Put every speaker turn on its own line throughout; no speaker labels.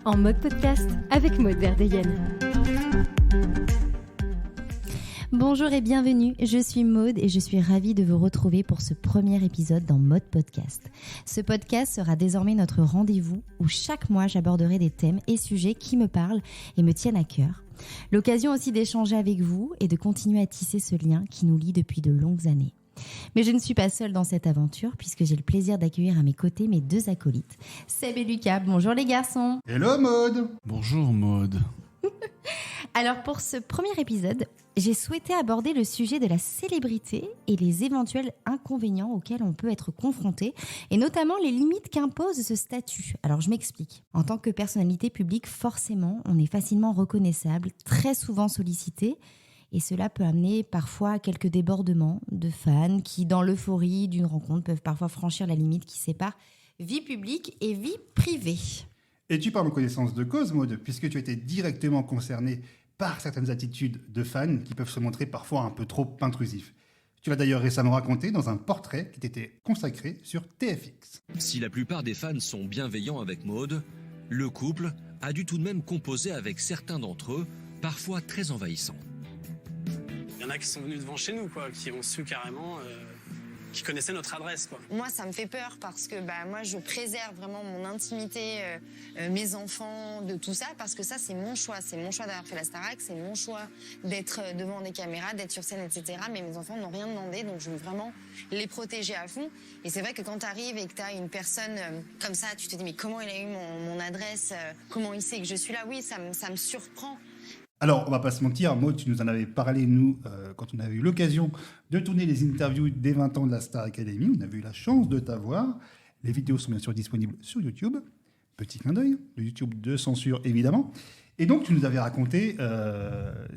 En mode podcast avec Maud Verdeyen.
Bonjour et bienvenue, je suis Maud et je suis ravie de vous retrouver pour ce premier épisode dans Mode Podcast. Ce podcast sera désormais notre rendez-vous où chaque mois j'aborderai des thèmes et sujets qui me parlent et me tiennent à cœur. L'occasion aussi d'échanger avec vous et de continuer à tisser ce lien qui nous lie depuis de longues années. Mais je ne suis pas seule dans cette aventure puisque j'ai le plaisir d'accueillir à mes côtés mes deux acolytes, Seb et Lucas. Bonjour les garçons.
Hello Maud.
Bonjour Maud.
Alors pour ce premier épisode, j'ai souhaité aborder le sujet de la célébrité et les éventuels inconvénients auxquels on peut être confronté, et notamment les limites qu'impose ce statut. Alors je m'explique. En tant que personnalité publique, forcément, on est facilement reconnaissable, très souvent sollicité, et cela peut amener parfois à quelques débordements de fans qui, dans l'euphorie d'une rencontre, peuvent parfois franchir la limite qui sépare vie publique et vie privée.
Et tu parles en connaissance de cause, Maud, puisque tu as été directement concerné par certaines attitudes de fans qui peuvent se montrer parfois un peu trop intrusifs. Tu l'as d'ailleurs récemment raconté dans un portrait qui t'était consacré sur TFX.
Si la plupart des fans sont bienveillants avec Maud, le couple a dû tout de même composer avec certains d'entre eux, parfois très envahissants.
Il y en a qui sont venus devant chez nous, quoi, qui ont su carrément, qui connaissaient notre adresse, quoi.
Moi, ça me fait peur parce que moi, je préserve vraiment mon intimité, mes enfants, de tout ça, parce que ça, c'est mon choix. C'est mon choix d'avoir fait la Starac, c'est mon choix d'être devant des caméras, d'être sur scène, etc. Mais mes enfants n'ont rien demandé, donc je veux vraiment les protéger à fond. Et c'est vrai que quand tu arrives et que tu as une personne comme ça, tu te dis, mais comment il a eu mon adresse, comment il sait que je suis là? Oui, ça me surprend.
Alors, on va pas se mentir, Maud, tu nous en avais parlé, nous, quand on avait eu l'occasion de tourner les interviews des 20 ans de la Star Academy. On avait eu la chance de t'avoir. Les vidéos sont bien sûr disponibles sur YouTube. Petit clin d'œil, le YouTube de censure, évidemment. Et donc, tu nous avais raconté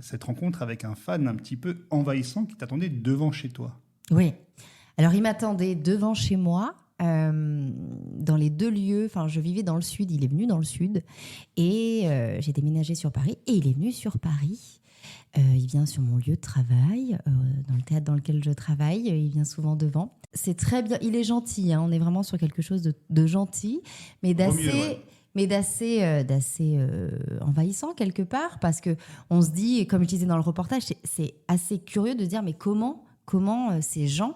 cette rencontre avec un fan un petit peu envahissant qui t'attendait devant chez toi.
Oui. Alors, il m'attendait devant chez moi. Dans les deux lieux, enfin je vivais dans le sud, il est venu dans le sud et j'ai déménagé sur Paris et il est venu sur Paris. Il vient sur mon lieu de travail, dans le théâtre dans lequel je travaille, il vient souvent devant. C'est très bien, il est gentil, hein, on est vraiment sur quelque chose de gentil, mais d'assez envahissant quelque part, parce que on se dit, comme je disais dans le reportage, c'est assez curieux de se dire mais comment ces gens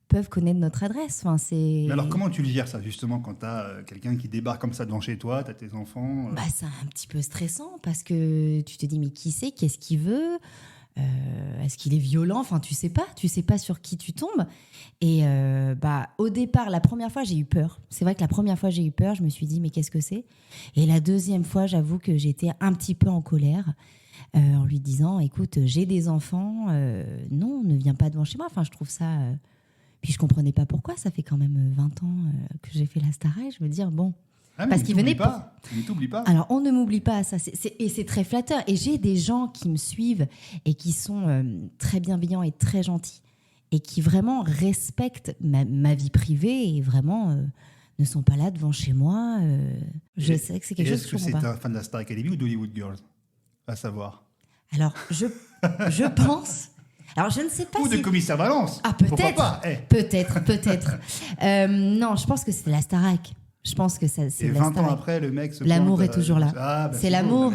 peuvent connaître notre adresse. Enfin,
Mais alors, comment tu le gères, ça, justement, quand tu as quelqu'un qui débarque comme ça devant chez toi, tu as tes enfants
C'est un petit peu stressant parce que tu te dis, mais qui c'est? Qu'est-ce qu'il veut? Est-ce qu'il est violent? Enfin, tu sais pas sur qui tu tombes. Et au départ, la première fois, j'ai eu peur. C'est vrai que la première fois, j'ai eu peur. Je me suis dit, mais qu'est-ce que c'est? Et la deuxième fois, j'avoue que j'étais un petit peu en colère. En lui disant, écoute, j'ai des enfants. Non, ne viens pas devant chez moi. Enfin, je trouve ça... Puis je comprenais pas pourquoi, ça fait quand même 20 ans que j'ai fait la Starac. Je veux dire, bon...
parce qu'il venait pas. On ne t'oublie pas.
Alors, on ne m'oublie pas, ça, et c'est très flatteur. Et j'ai des gens qui me suivent et qui sont très bienveillants et très gentils et qui vraiment respectent ma vie privée et vraiment ne sont pas là devant chez moi. Je sais que c'est quelque chose que je comprends pas.
Est-ce que c'est un fan de la Star Academy ou d'Hollywood Girls? À savoir.
Alors, je pense... Alors, je ne sais pas
Ou de Commissaire Valence.
Ah, peut-être.
Pourquoi pas
Peut-être. Non, je pense que c'est la Starac. Je pense que c'est
et
la
20
Starac.
ans après, le mec se
L'amour
pointe,
est toujours là. C'est l'amour.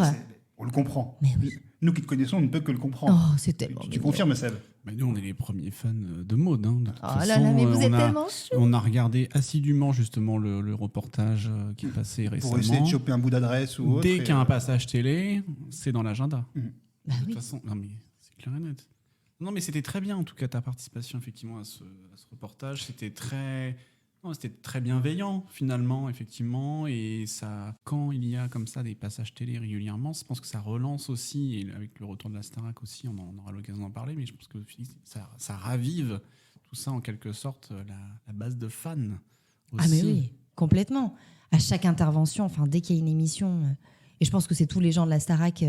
On le comprend.
Mais oui.
Nous qui te connaissons, on ne peut que le comprendre.
Oh, c'est tellement
Tu confirmes, Seb?
Mais nous, on est les premiers fans de Maud. Hein. De toute façon,
là là, mais vous êtes tellement chou.
On a regardé assidûment justement le reportage qui est passé récemment.
Pour essayer de choper un bout d'adresse ou autre.
Dès qu'il y a un passage télé, c'est dans l'agenda.
Bah
de toute façon, non mais c'est clair et net. Non, mais c'était très bien, en tout cas, ta participation, effectivement, à ce reportage. C'était très bienveillant, finalement, effectivement. Et ça, quand il y a comme ça des passages télé régulièrement, je pense que ça relance aussi, et avec le retour de la Starac aussi, on aura l'occasion d'en parler, mais je pense que ça ravive tout ça, en quelque sorte, la base de fans aussi.
Ah, mais oui, complètement. À chaque intervention, enfin, dès qu'il y a une émission... Et je pense que c'est tous les gens de la Starac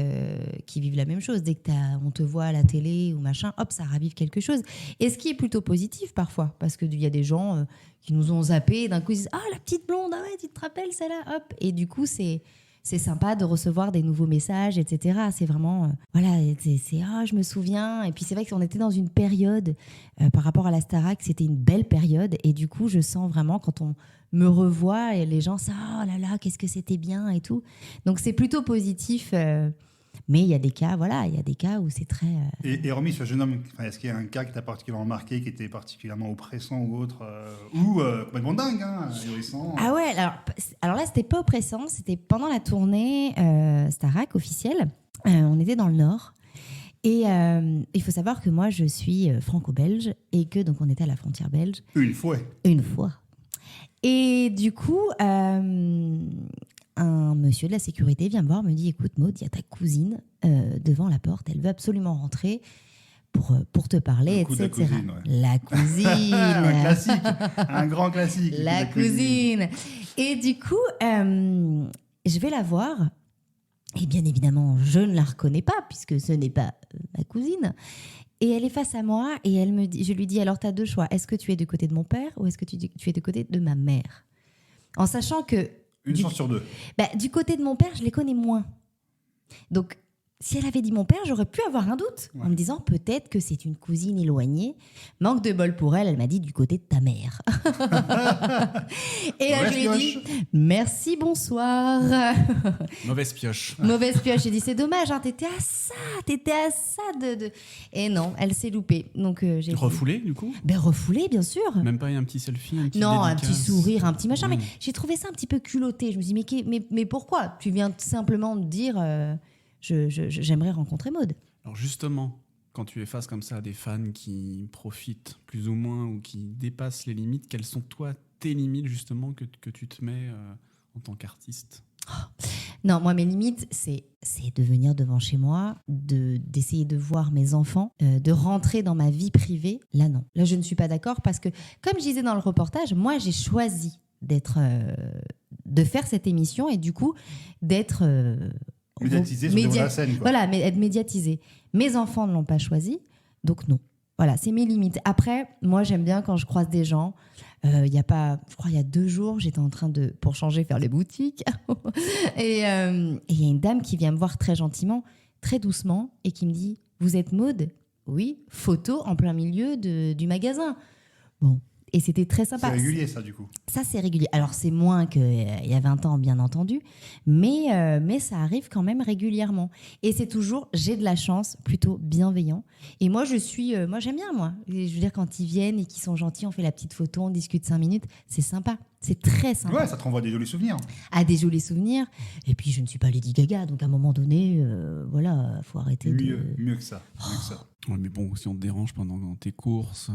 qui vivent la même chose. Dès que on te voit à la télé ou machin, hop, ça ravive quelque chose. Et ce qui est plutôt positif parfois, parce qu'il y a des gens qui nous ont zappés, d'un coup ils disent « Ah, la petite blonde, ah ouais, tu te rappelles celle-là ?» Hop. Et du coup, c'est c'est sympa de recevoir des nouveaux messages, etc. C'est vraiment, je me souviens. Et puis c'est vrai qu'on était dans une période, par rapport à la Starac, c'était une belle période. Et du coup, je sens vraiment quand on me revoit et les gens, ça, oh là là, qu'est-ce que c'était bien et tout. Donc c'est plutôt positif. Mais il y a des cas, où c'est très...
Et hormis ce jeune homme, est-ce qu'il y a un cas qui t'a particulièrement marqué, qui était particulièrement oppressant ou autre, ou complètement dingue, ahurissant
Ah ouais, alors là, c'était pas oppressant, c'était pendant la tournée Starac officielle. On était dans le Nord. Et il faut savoir que moi, je suis franco-belge et que donc on était à la frontière belge.
Une fois.
Et du coup, un monsieur de la sécurité vient me voir, me dit, écoute Maud, il y a ta cousine devant la porte, elle veut absolument rentrer pour te parler, etc.
Cousine, ouais.
La cousine.
Un classique, un grand classique.
La cousine. Et du coup, je vais la voir. Et bien évidemment, je ne la reconnais pas puisque ce n'est pas ma cousine. Et elle est face à moi et je lui dis, alors tu as deux choix. Est-ce que tu es du côté de mon père ou est-ce que tu es du côté de ma mère? En sachant que...
Une chance sur deux.
Du côté de mon père, je les connais moins. Donc, si elle avait dit mon père, j'aurais pu avoir un doute en me disant peut-être que c'est une cousine éloignée. Manque de bol pour elle, elle m'a dit du côté de ta mère. Et là, je lui ai dit merci, bonsoir.
Mauvaise pioche.
Mauvaise pioche. J'ai dit c'est dommage, hein, t'étais à ça de... Et non, elle s'est loupée. Donc, j'ai
Refoulé, du coup?
Refoulé, bien sûr.
Même pas un petit selfie, un petit
Non,
dédicace.
un petit sourire, un petit machin.
Ouais.
Mais j'ai trouvé ça un petit peu culotté. Je me suis dit, mais pourquoi? Tu viens simplement de dire, j'aimerais rencontrer Maud.
Alors justement, quand tu es face comme ça à des fans qui profitent plus ou moins ou qui dépassent les limites, quelles sont toi tes limites justement que tu te mets en tant qu'artiste?
Non, moi mes limites, c'est de venir devant chez moi, d'essayer de voir mes enfants, de rentrer dans ma vie privée. Là non, là je ne suis pas d'accord parce que comme je disais dans le reportage, moi j'ai choisi de faire cette émission et du coup d'être
médiatisé sur la scène. Quoi.
Voilà, mais être médiatisé. Mes enfants ne l'ont pas choisi, donc non. Voilà, c'est mes limites. Après, moi, j'aime bien quand je croise des gens. Il y a 2 jours, j'étais en train de, pour changer, faire les boutiques. Et il y a une dame qui vient me voir très gentiment, très doucement, et qui me dit « Vous êtes Maud ?» Oui, photo en plein milieu du magasin. Bon. Et c'était très sympa.
C'est régulier, ça, du coup.
Ça, c'est régulier. Alors, c'est moins qu'il y a 20 ans, bien entendu, mais ça arrive quand même régulièrement. Et c'est toujours, j'ai de la chance, plutôt bienveillant. Et moi, j'aime bien, moi. Et je veux dire, quand ils viennent et qu'ils sont gentils, on fait la petite photo, on discute 5 minutes, c'est sympa. C'est très sympa.
Ouais, ça te renvoie des jolis souvenirs.
À des jolis souvenirs. Et puis, je ne suis pas Lady Gaga, donc à un moment donné, voilà, il faut arrêter
Mieux que ça.
Ouais, mais bon, si on te dérange pendant tes courses...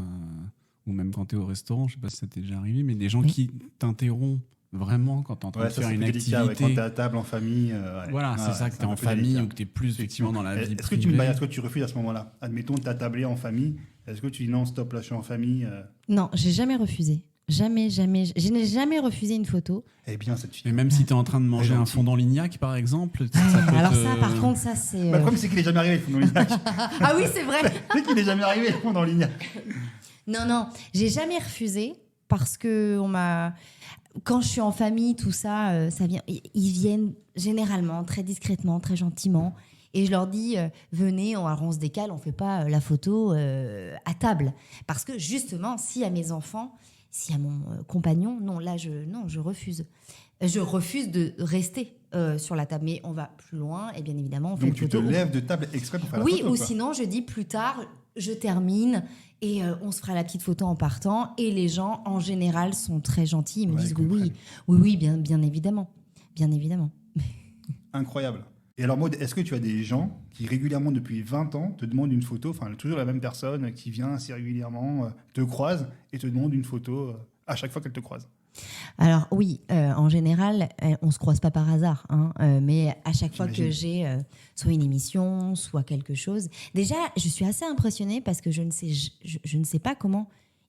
ou même quand tu es au restaurant, je sais pas si ça t'est déjà arrivé, mais des gens qui t'interrompent vraiment quand tu es en train de faire une activité.
Délicat, quand tu es à table en famille.
Voilà, c'est ça, que tu es en famille délicat. Ou que tu es plus effectivement dans la vie
Est-ce
privée.
que tu refuses à ce moment-là? Admettons, tu as tablé en famille. Est-ce que tu dis non, stop, là, je suis en famille
Non, j'ai jamais refusé. Jamais. Je n'ai jamais refusé une photo.
Eh bien, cette fille.
Mais même si tu es en train de manger un fondant Lignac, par exemple, ça peut
alors ça, par contre, ça, c'est...
Le problème, c'est qu'il n'est jamais arrivé, le fondant Lignac.
Ah oui, c'est vrai.
C'est qu'il n'est jamais arrivé, le fondant Lignac.
Non, j'ai jamais refusé parce que quand je suis en famille, tout ça, ça vient. Ils viennent généralement très discrètement, très gentiment, et je leur dis venez, on se décale, on fait pas la photo à table, parce que justement, si à mes enfants, si à mon compagnon, je refuse. Je refuse de rester sur la table, mais on va plus loin et bien évidemment on fait une photo.
Donc tu te lèves de table exprès pour faire la photo.
Oui, ou sinon je dis plus tard, je termine. Et on se fera la petite photo en partant. Et les gens, en général, sont très gentils. Ils me disent oui, bien évidemment. Bien évidemment.
Incroyable. Et alors, Maud, est-ce que tu as des gens qui, régulièrement, depuis 20 ans, te demandent une photo, enfin, toujours la même personne qui vient assez régulièrement, te croise et te demande une photo à chaque fois qu'elle te croise?
Alors oui, en général, on se croise pas par hasard, hein, mais à chaque fois que j'ai soit une émission, soit quelque chose, déjà, je suis assez impressionnée parce que je ne sais pas comment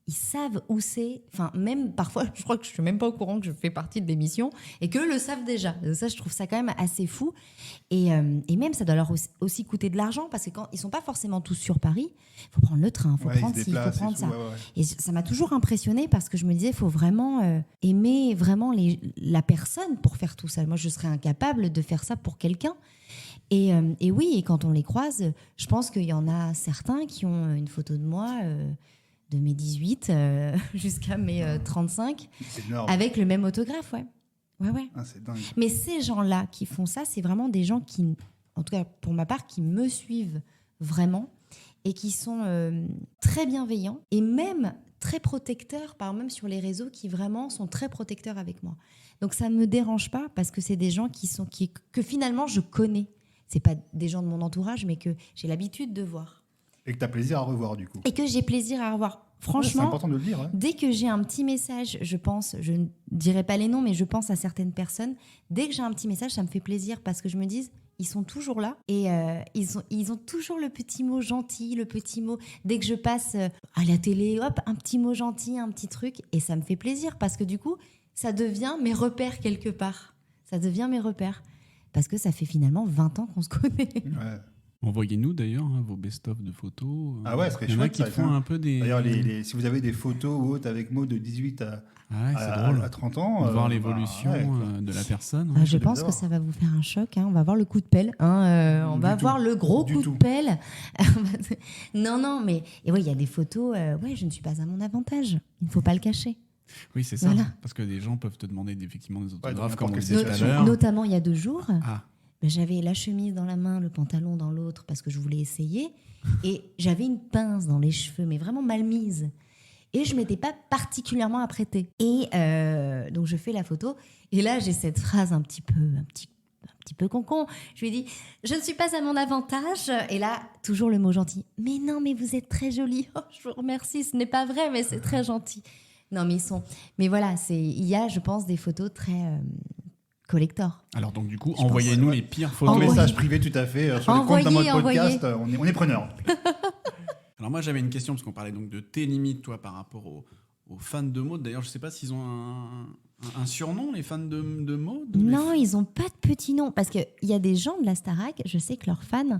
ils savent où c'est. Enfin, même parfois, je crois que je suis même pas au courant que je fais partie de l'émission et qu'eux le savent déjà. Donc ça, je trouve ça quand même assez fou. Et même, ça doit leur aussi coûter de l'argent parce que quand ils sont pas forcément tous sur Paris, il faut prendre le train, il faut prendre ci, il faut prendre ça. Et ça m'a toujours impressionnée parce que je me disais, il faut vraiment aimer vraiment la personne pour faire tout ça. Moi, je serais incapable de faire ça pour quelqu'un. Et oui, et quand on les croise, je pense qu'il y en a certains qui ont une photo de moi de mes 18 jusqu'à mes 35 avec le même autographe, ouais.
Ah, c'est dingue.
Mais ces gens-là qui font ça, c'est vraiment des gens qui, en tout cas pour ma part, qui me suivent vraiment et qui sont très bienveillants et même très protecteurs, même sur les réseaux, qui vraiment sont très protecteurs avec moi. Donc ça ne me dérange pas parce que c'est des gens que finalement je connais. C'est pas des gens de mon entourage, mais que j'ai l'habitude de voir.
Et que tu as plaisir à revoir, du coup.
Et que j'ai plaisir à revoir. Franchement,
c'est important de le dire. Hein.
Dès que j'ai un petit message, je ne dirai pas les noms, mais je pense à certaines personnes. Dès que j'ai un petit message, ça me fait plaisir parce que je me dis, ils sont toujours là et ils ont toujours le petit mot gentil, le petit mot. Dès que je passe à la télé, hop, un petit mot gentil, un petit truc. Et ça me fait plaisir parce que du coup, ça devient mes repères quelque part. Ça devient mes repères. Parce que ça fait finalement 20 ans qu'on se connaît.
Ouais.
Envoyez-nous d'ailleurs vos best-of de photos.
Ah ouais, ce serait
Il y en a
chouette.
qui font un peu des...
D'ailleurs, si vous avez des photos ou autres avec Maud de 18 à 30 ans...
de voir l'évolution de la personne.
Je pense que ça va vous faire un choc. On va voir le coup de pelle. On va voir le gros coup de pelle. Non, mais il y a des photos. Je ne suis pas à mon avantage. Il ne faut pas le cacher.
Oui, c'est ça. Voilà. Parce que des gens peuvent te demander effectivement des autographes, comme on disait tout à l'heure.
Notamment, il y a 2 jours, j'avais la chemise dans la main, le pantalon dans l'autre, parce que je voulais essayer. Et j'avais une pince dans les cheveux, mais vraiment mal mise. Et je ne m'étais pas particulièrement apprêtée. Et donc, je fais la photo. Et là, j'ai cette phrase un petit peu concon. Je lui ai dit, je ne suis pas à mon avantage. Et là, toujours le mot gentil. Mais non, mais vous êtes très jolie. Oh, je vous remercie. Ce n'est pas vrai, mais c'est très gentil. Non, mais Mais voilà, il y a, je pense, des photos très collector.
Alors donc du coup, envoyez-nous les pires photos.
En message privé, tout à fait. Sur le compte d'un mode podcast, on est preneurs.
Alors moi, j'avais une question, parce qu'on parlait donc de tes limites, toi, par rapport aux fans de Maud. D'ailleurs, je ne sais pas s'ils ont un surnom, les fans de Maud.
Non, ils n'ont pas de petit nom. Parce qu'il y a des gens de la Starac, je sais que leurs fans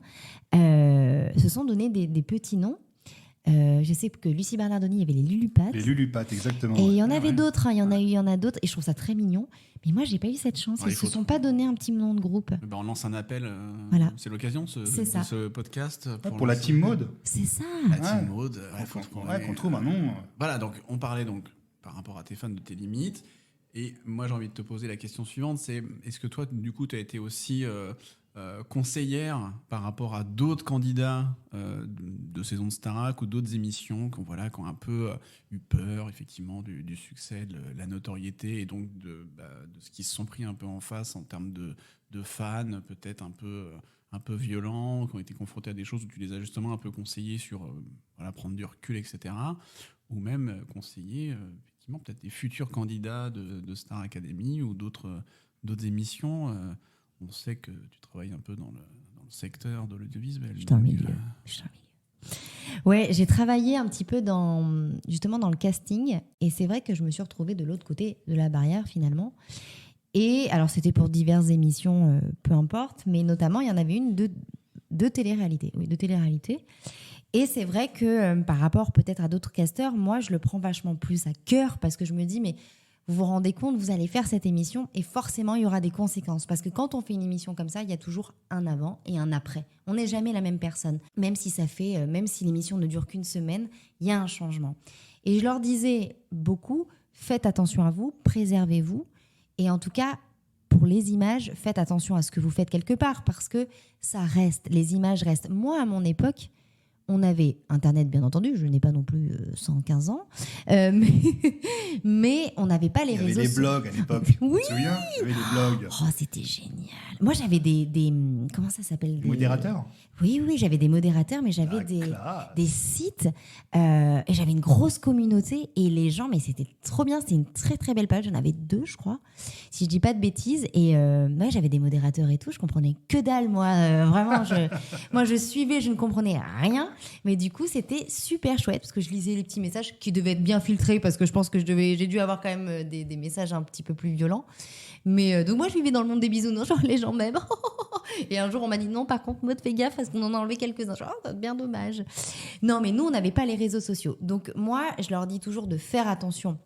se sont donné des petits noms. Je sais que Lucie Bernardoni, il y avait les Lulupattes.
Les Lulupattes, exactement.
Et il y en avait d'autres, il y en a d'autres. Et je trouve ça très mignon. Mais moi, j'ai pas eu cette chance. Ils ne se sont pas donné un petit nom de groupe.
On lance un appel.
Voilà.
C'est l'occasion de ce podcast.
Pour la team Maud.
C'est ça.
La team Maud.
Qu'on trouve un nom.
Voilà, donc on parlait par rapport à tes fans de tes limites. Et moi, j'ai envie de te poser la question suivante. C'est, est-ce que toi, du coup, tu as été aussi... conseillère par rapport à d'autres candidats de saison de Starac ou d'autres émissions qui ont un peu eu peur effectivement du succès, de la notoriété et donc de ce qu'ils se sont pris un peu en face en termes de fans peut-être un peu violents, qui ont été confrontés à des choses où tu les as justement un peu conseillés sur prendre du recul, etc. Ou même conseiller effectivement peut-être des futurs candidats de Star Academy ou d'autres émissions. On sait que tu travailles un peu dans le secteur de l'audiovisuel.
Je suis en milieu. Ouais, j'ai travaillé un petit peu justement dans le casting. Et c'est vrai que je me suis retrouvée de l'autre côté de la barrière, finalement. Et alors, c'était pour diverses émissions, peu importe. Mais notamment, il y en avait une de télé-réalité. Oui, de télé-réalité. Et c'est vrai que par rapport peut-être à d'autres casteurs, moi, je le prends vachement plus à cœur parce que je me dis, mais... Vous vous rendez compte, vous allez faire cette émission et forcément, il y aura des conséquences. Parce que quand on fait une émission comme ça, il y a toujours un avant et un après. On n'est jamais la même personne. Même si l'émission ne dure qu'une semaine, il y a un changement. Et je leur disais beaucoup, faites attention à vous, préservez-vous. Et en tout cas, pour les images, faites attention à ce que vous faites quelque part. Parce que ça reste, les images restent. Moi, à mon époque... On avait Internet, bien entendu, je n'ai pas non plus 115 ans, mais on n'avait pas les réseaux.
Il y avait des blogs à l'époque,
oui.
Tu te souviens ? Il y avait des blogs.
Oh, c'était génial. Moi, j'avais des comment ça s'appelle ?
Modérateurs ?
Oui, j'avais des modérateurs, mais j'avais des sites, et j'avais une grosse communauté, et les gens, mais c'était trop bien, c'était une très très belle page, j'en avais 2, je crois, si je dis pas de bêtises, et j'avais des modérateurs et tout, je comprenais que dalle, moi, vraiment, moi je suivais, je ne comprenais rien. Mais du coup, c'était super chouette parce que je lisais les petits messages qui devaient être bien filtrés parce que je pense que j'ai dû avoir quand même des messages un petit peu plus violents. Mais donc moi, je vivais dans le monde des bisounours, genre les gens m'aiment. Et un jour, on m'a dit non, par contre, Maud, fais gaffe parce qu'on en a enlevé quelques-uns. Genre, c'est bien dommage. Non, mais nous, on n'avait pas les réseaux sociaux. Donc moi, je leur dis toujours de faire attention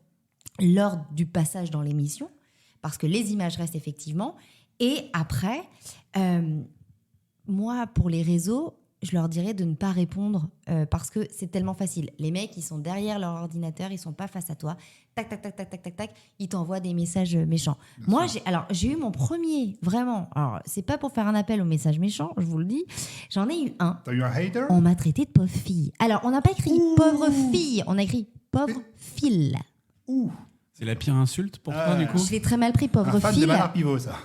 lors du passage dans l'émission parce que les images restent effectivement. Et après, moi, pour les réseaux, je leur dirais de ne pas répondre parce que c'est tellement facile. Les mecs, ils sont derrière leur ordinateur, ils sont pas face à toi. Tac, tac, tac, tac, tac, tac, tac. Ils t'envoient des messages méchants. Moi, j'ai eu mon premier, vraiment. Alors, c'est pas pour faire un appel aux messages méchants, je vous le dis. J'en ai eu un.
T'as eu un hater?
On m'a traité de pauvre fille. Alors, on n'a pas écrit pauvre fille, on a écrit pauvre file.
C'est la pire insulte pour toi, du coup?
Je l'ai très mal pris, pauvre
Un fan de
file.
Bernard Pivot, ça.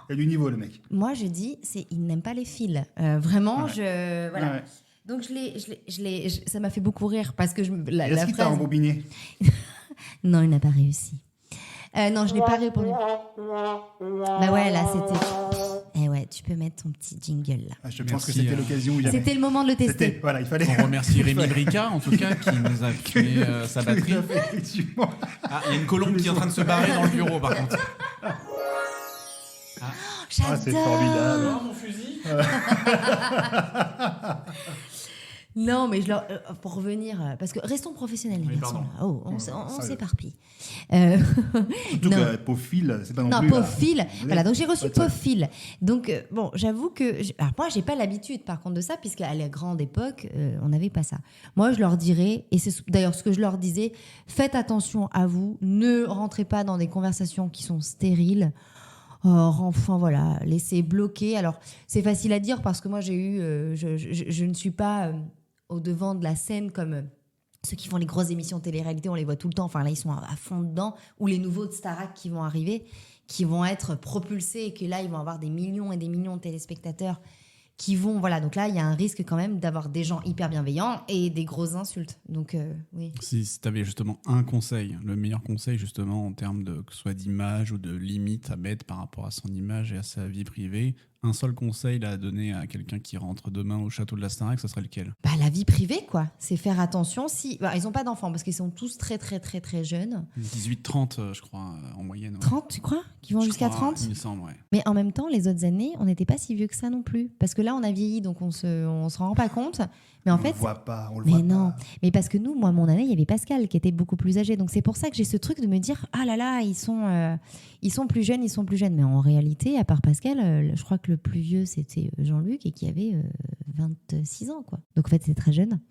Il y a du niveau, le mec.
Moi, je dis, il n'aime pas les fils. Vraiment,
Ouais.
voilà.
Ouais.
Donc, ça m'a fait beaucoup rire parce que la
Est-ce qu'il t'a
phrase...
embobiné?
Non, il n'a pas réussi. Non, je n'ai pas répondu. Bah ouais, là, c'était... Eh ouais, tu peux mettre ton petit jingle, là.
Je pense
Merci,
que c'était l'occasion où il y avait...
C'était le moment de le tester.
Voilà, il fallait...
On remercie Rémi Brica, en tout cas, qui nous a filmé sa batterie.
Effectivement.
Ah, il y a une colombe qui est en train de se barrer dans le bureau, par contre.
Ah, c'est formidable.
Mon fusil.
Non, mais pour revenir... Parce que restons professionnels, les
Oui,
garçons.
pardon.
Là. Oh, on
ça,
s'éparpille.
Surtout
Non.
que pauvre fil, c'est pas non
Non,
plus...
pauvre fil. Voilà, donc j'ai reçu
Ouais, ça.
pauvre fil. Donc, bon, j'avoue que... Alors, moi, j'ai pas l'habitude, par contre, de ça, puisqu'à la grande époque, on n'avait pas ça. Moi, je leur dirais, et c'est d'ailleurs ce que je leur disais, faites attention à vous, ne rentrez pas dans des conversations qui sont stériles. Enfin, voilà, laissez bloquer. Alors, c'est facile à dire parce que moi, j'ai eu... je ne suis pas au devant de la scène comme... ceux qui font les grosses émissions télé-réalité, on les voit tout le temps. Enfin, là, ils sont à fond dedans. Ou les nouveaux de Starac qui vont arriver, qui vont être propulsés et que là, ils vont avoir des millions et des millions de téléspectateurs qui vont... Voilà, donc là, il y a un risque quand même d'avoir des gens hyper bienveillants et des grosses insultes. Donc, oui.
Si tu avais justement un conseil, le meilleur conseil justement en termes de que ce soit d'image ou de limite à mettre par rapport à son image et à sa vie privée, un seul conseil là, à donner à quelqu'un qui rentre demain au château de la Starac, ça serait lequel?
Bah, la vie privée, quoi. C'est faire attention. Si... Bah, ils n'ont pas d'enfants parce qu'ils sont tous très, très, très, très jeunes.
18-30, je crois, en moyenne. Ouais.
30, tu crois? Qui vont
Je
jusqu'à
crois,
30?
Il me semble, ouais.
Mais en même temps, les autres années, on n'était pas si vieux que ça non plus. Parce que là, on a vieilli, donc on se rend pas compte. Mais en
On
fait,
le voit pas, on le
mais
voit
non.
pas.
Mais parce que nous, moi, mon année, il y avait Pascal qui était beaucoup plus âgé. Donc c'est pour ça que j'ai ce truc de me dire, ah là là, ils sont plus jeunes, ils sont plus jeunes. Mais en réalité, à part Pascal, je crois que le plus vieux, c'était Jean-Luc et qui avait 26 ans, quoi. Donc en fait, c'est très jeune.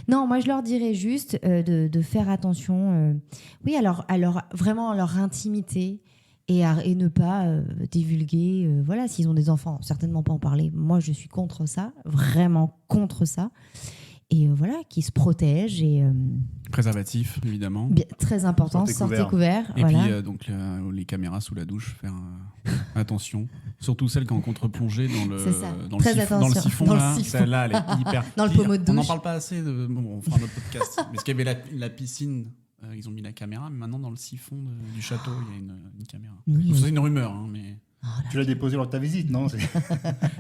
Non, moi je leur dirais juste de faire attention, oui, alors vraiment à leur intimité et ne pas divulguer. Voilà, s'ils ont des enfants, certainement pas en parler. Moi, je suis contre ça, vraiment contre ça. Et voilà, qui se protègent et
Préservatif, évidemment.
très important, sortez couvert.
Et
voilà.
puis donc les caméras sous la douche, faire attention. Surtout celles qui ont contre-plongée dans le
C'est ça.
dans
Très
le
attention.
siphon.
Dans le
Là,
siphon.
celle-là, elle est hyper.
Dans le
pire.
pommeau de
On n'en
douche.
parle pas assez. Bon, on fera un autre podcast. Parce qu'il y avait la piscine. Ils ont mis la caméra, mais maintenant dans le siphon du château, il y a une caméra.
Oui.
C'est une rumeur, hein, mais
Tu l'as déposé lors de ta visite, non?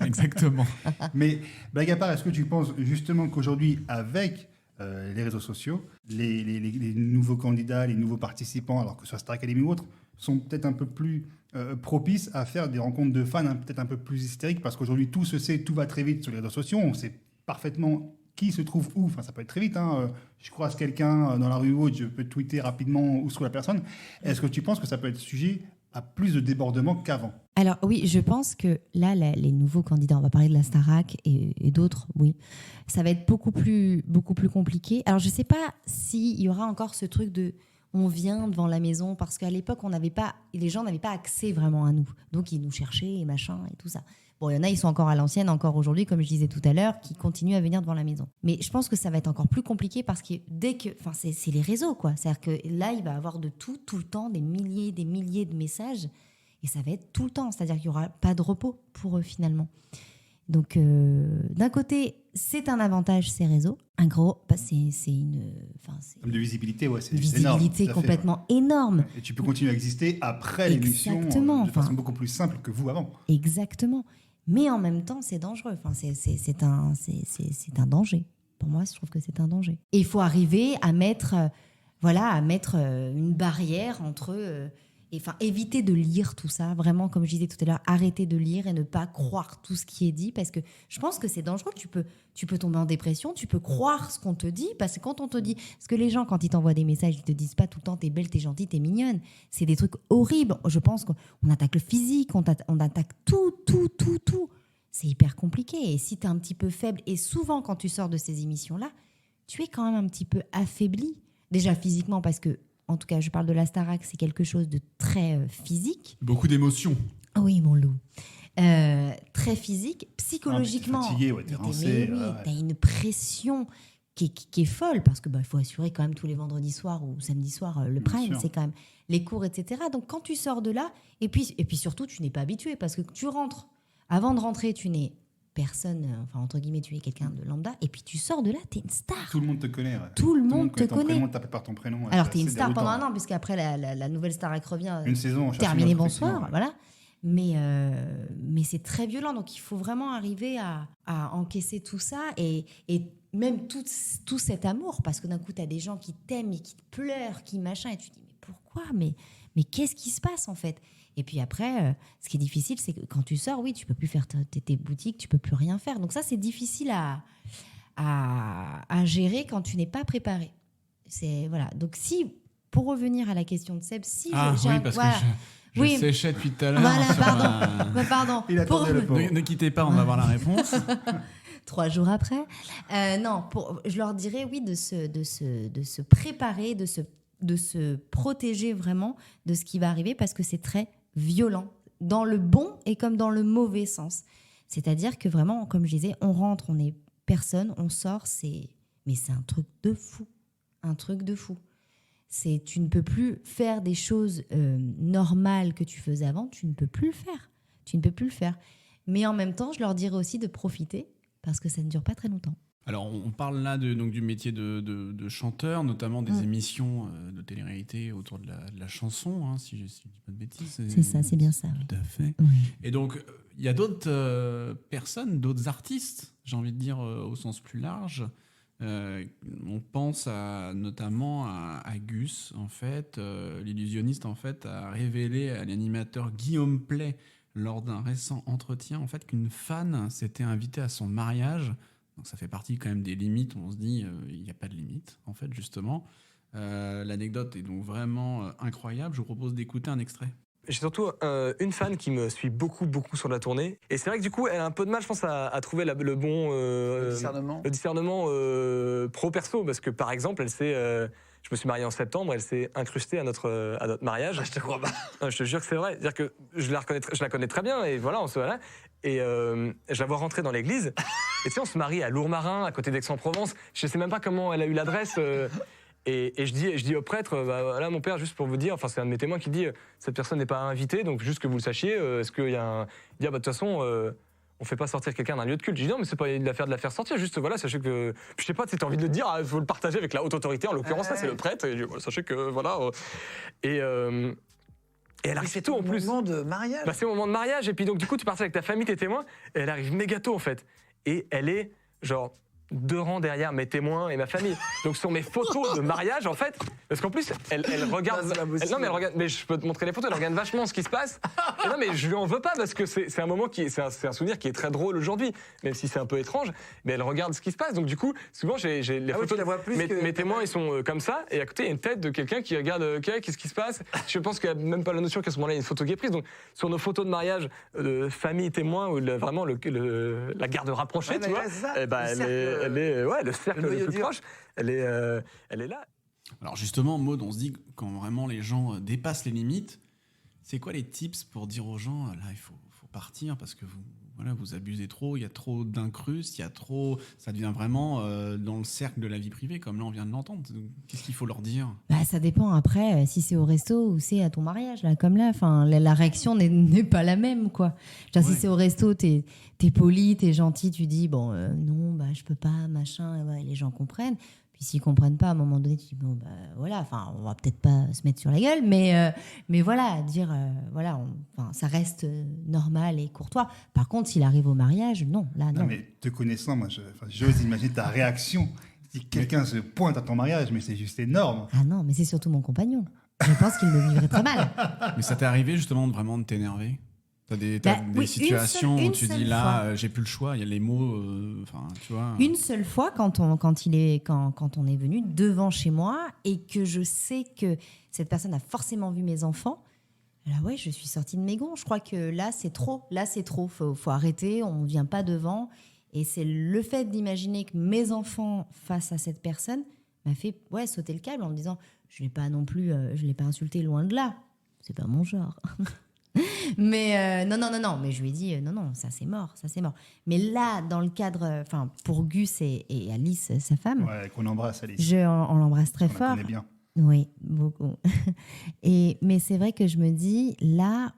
exactement.
Mais blague à part, est-ce que tu penses justement qu'aujourd'hui, avec les réseaux sociaux, les nouveaux candidats, les nouveaux participants, alors que ce soit Star Academy ou autre, sont peut-être un peu plus propices à faire des rencontres de fans peut-être un peu plus hystériques, parce qu'aujourd'hui, tout se sait, tout va très vite sur les réseaux sociaux, on sait parfaitement qui se trouve où, enfin ça peut être très vite, hein. Je croise quelqu'un dans la rue ou autre, je peux tweeter rapidement où se trouve la personne. Est-ce que tu penses que ça peut être sujet à plus de débordements qu'avant?
Alors oui, je pense que là, les nouveaux candidats, on va parler de la Starac et d'autres, oui, ça va être beaucoup plus compliqué. Alors je ne sais pas s'il y aura encore ce truc de on vient devant la maison, parce qu'à l'époque, les gens n'avaient pas accès vraiment à nous. Donc ils nous cherchaient et machin et tout ça. Bon, il y en a, ils sont encore à l'ancienne, encore aujourd'hui, comme je disais tout à l'heure, qui continuent à venir devant la maison. Mais je pense que ça va être encore plus compliqué parce que c'est les réseaux, quoi. C'est-à-dire que là, il va y avoir de tout le temps, des milliers de messages. Et ça va être tout le temps. C'est-à-dire qu'il n'y aura pas de repos pour eux, finalement. Donc, d'un côté, c'est un avantage, ces réseaux. Un gros, c'est une...
De visibilité, ouais, c'est
une
énorme.
visibilité
tout à fait,
complètement énorme.
ouais. Et tu peux continuer à exister après l'émission
Exactement,
de façon
enfin.
beaucoup plus simple que vous avant.
Exactement. Mais en même temps, c'est dangereux. Enfin, c'est un danger. Pour moi, je trouve que c'est un danger. Et il faut arriver à mettre, une barrière entre... éviter de lire tout ça. Vraiment, comme je disais tout à l'heure, arrêter de lire et ne pas croire tout ce qui est dit. Parce que je pense que c'est dangereux. Tu peux tomber en dépression, tu peux croire ce qu'on te dit. Parce que quand on te dit... Parce que les gens, quand ils t'envoient des messages, ils te disent pas tout le temps « t'es belle, t'es gentille, t'es mignonne ». C'est des trucs horribles. Je pense qu'on attaque le physique, on attaque tout. C'est hyper compliqué. Et si tu es un petit peu faible, et souvent quand tu sors de ces émissions-là, tu es quand même un petit peu affaibli. Déjà physiquement, parce que, en tout cas, je parle de la Starac, c'est quelque chose de très physique.
Beaucoup d'émotions.
Oui, mon loup. Très physique. Psychologiquement,
t'es fatigué, t'es rincé.
t'as une pression qui est folle, parce que il faut assurer quand même tous les vendredis soirs ou samedi soir le prime, c'est quand même les cours, etc. Donc quand tu sors de là, et puis surtout, tu n'es pas habitué, parce que tu rentres. Avant de rentrer, tu n'es personne, enfin entre guillemets, tu es quelqu'un de lambda, et puis tu sors de là, t'es une star.
Tout le monde te connaît. Ouais.
Tout le monde te connaît.
Tout le monde t'appelle par ton prénom.
Alors t'es une star pendant un an, puisque après la nouvelle Starac revient.
Une saison.
Terminé, bonsoir, voilà. Mais c'est très violent, donc il faut vraiment arriver à encaisser tout ça et même tout cet amour, parce que d'un coup, tu as des gens qui t'aiment et qui te pleurent, qui machin, et tu te dis, mais pourquoi ? Mais qu'est-ce qui se passe, en fait ? Et puis après, ce qui est difficile, c'est que quand tu sors, oui, tu peux plus faire tes boutiques, tu peux plus rien faire. Donc ça, c'est difficile à gérer quand tu n'es pas préparé. Voilà. Donc pour revenir à la question de Seb,
Je séchais depuis tout à l'heure.
Voilà, pardon.
Il attendait le pauvre.
Ne quittez pas, on va voir la réponse.
3 jours après. Je leur dirais, oui, de se préparer, de se protéger vraiment de ce qui va arriver, parce que c'est très violent, dans le bon et comme dans le mauvais sens. C'est-à-dire que vraiment, comme je disais, on rentre, on est personne, on sort, mais c'est un truc de fou. Un truc de fou. Tu ne peux plus faire des choses normales que tu faisais avant, tu ne peux plus le faire. Mais en même temps, je leur dirais aussi de profiter, parce que ça ne dure pas très longtemps.
Alors, on parle là donc du métier de chanteur, notamment des émissions de télé-réalité autour de la chanson, hein, si je ne dis pas de bêtises.
C'est ça, c'est bien ça.
Tout à fait.
Oui.
Et donc, il y a d'autres personnes, d'autres artistes, j'ai envie de dire au sens plus large. On pense notamment à Gus, en fait. L'illusionniste, en fait, a révélé à l'animateur Guillaume Play, lors d'un récent entretien, en fait, qu'une fan s'était invitée à son mariage. Donc ça fait partie quand même des limites. On se dit, il n'y a pas de limite, en fait, justement. L'anecdote est donc vraiment incroyable. Je vous propose d'écouter un extrait.
J'ai surtout une fan qui me suit beaucoup sur la tournée. Et c'est vrai que du coup, elle a un peu de mal, je pense, à trouver le bon discernement pro-perso. Parce que, par exemple, elle s'est... je me suis marié en septembre, elle s'est incrustée à notre mariage.
Je te crois pas.
Non, je te jure que c'est vrai. C'est-à-dire que je la connais très bien, et voilà, on se voilà. Et je la vois rentrer dans l'église. Et tu sais, on se marie à Lourmarin, à côté d'Aix-en-Provence. Je sais même pas comment elle a eu l'adresse. Et je dis au prêtre, voilà, mon père, juste pour vous dire, enfin, c'est un de mes témoins qui dit, cette personne n'est pas invitée, donc juste que vous le sachiez, est-ce qu'il y a un... Il dit, de toute façon, on fait pas sortir quelqu'un d'un lieu de culte. Je dis, non, mais c'est pas l'affaire de la faire sortir, juste, voilà, sachez que... Je sais pas, tu as envie de le dire, il faut le partager avec la haute autorité, en l'occurrence, là, c'est le prêtre, et sachez que, voilà... Et elle arrive tôt en plus.
C'est au moment de mariage.
C'est au moment de mariage. Et puis donc du coup, tu partais avec ta famille, tes témoins. Et elle arrive méga tôt en fait. Et elle est genre 2 rangs derrière mes témoins et ma famille. Donc sur mes photos de mariage en fait, parce qu'en plus elle regarde. Non mais elle regarde. Mais je peux te montrer les photos. Elle regarde vachement ce qui se passe. Et non mais je lui en veux pas parce que c'est un moment c'est un souvenir qui est très drôle aujourd'hui, même si c'est un peu étrange. Mais elle regarde ce qui se passe. Donc du coup, souvent j'ai les photos. Mes témoins ils sont comme ça et à côté il y a une tête de quelqu'un qui regarde. Qu'est-ce qui se passe? Je pense qu'il n'y a même pas la notion qu'à ce moment-là il y a une photo qui est prise. Donc sur nos photos de mariage, famille témoins ou vraiment la garde rapprochée, tu vois. Elle est le cercle le plus proche. Elle est là.
Alors justement, Maud, on se dit quand vraiment les gens dépassent les limites, c'est quoi les tips pour dire aux gens là il faut partir parce que vous abusez trop, il y a trop d'incrustes, ça devient vraiment dans le cercle de la vie privée comme là on vient de l'entendre. Qu'est-ce qu'il faut leur dire? Ça
dépend après si c'est au resto ou c'est à ton mariage là, comme là. Enfin, la réaction n'est pas la même quoi. Si c'est au resto, t'es poli, t'es gentil, tu dis bon non je peux pas machin, et les gens comprennent. Puis s'ils comprennent pas, à un moment donné, tu dis bon, bah voilà, enfin, on va peut-être pas se mettre sur la gueule, mais voilà, dire, voilà, ça reste normal et courtois. Par contre, s'il arrive au mariage, non, là, non.
Non, mais te connaissant, moi, j'ose imaginer ta réaction. Si quelqu'un se pointe à ton mariage, mais c'est juste énorme.
Ah non, mais c'est surtout mon compagnon. Je pense qu'il le vivrait très mal.
Mais ça t'est arrivé justement vraiment de t'énerver? T'as des
Oui,
situations
une
où tu
seule
dis là,
fois.
j'ai plus le choix, il y a les mots, enfin, tu vois.
Une seule fois, quand on est venu devant chez moi et que je sais que cette personne a forcément vu mes enfants, là, ouais, je suis sortie de mes gonds. Je crois que là, c'est trop. Là, c'est trop. Faut arrêter. On ne vient pas devant. Et c'est le fait d'imaginer que mes enfants face à cette personne m'a fait sauter le câble en me disant, je l'ai pas non plus, je l'ai pas insulté, loin de là. C'est pas mon genre. Mais non. Mais je lui ai dit non, ça c'est mort. Mais là, dans le cadre, pour Gus et Alice, sa femme,
Ouais, qu'on embrasse, Alice.
on l'embrasse très
On la
fort.
connaît bien.
Oui, beaucoup. Mais c'est vrai que je me dis, là,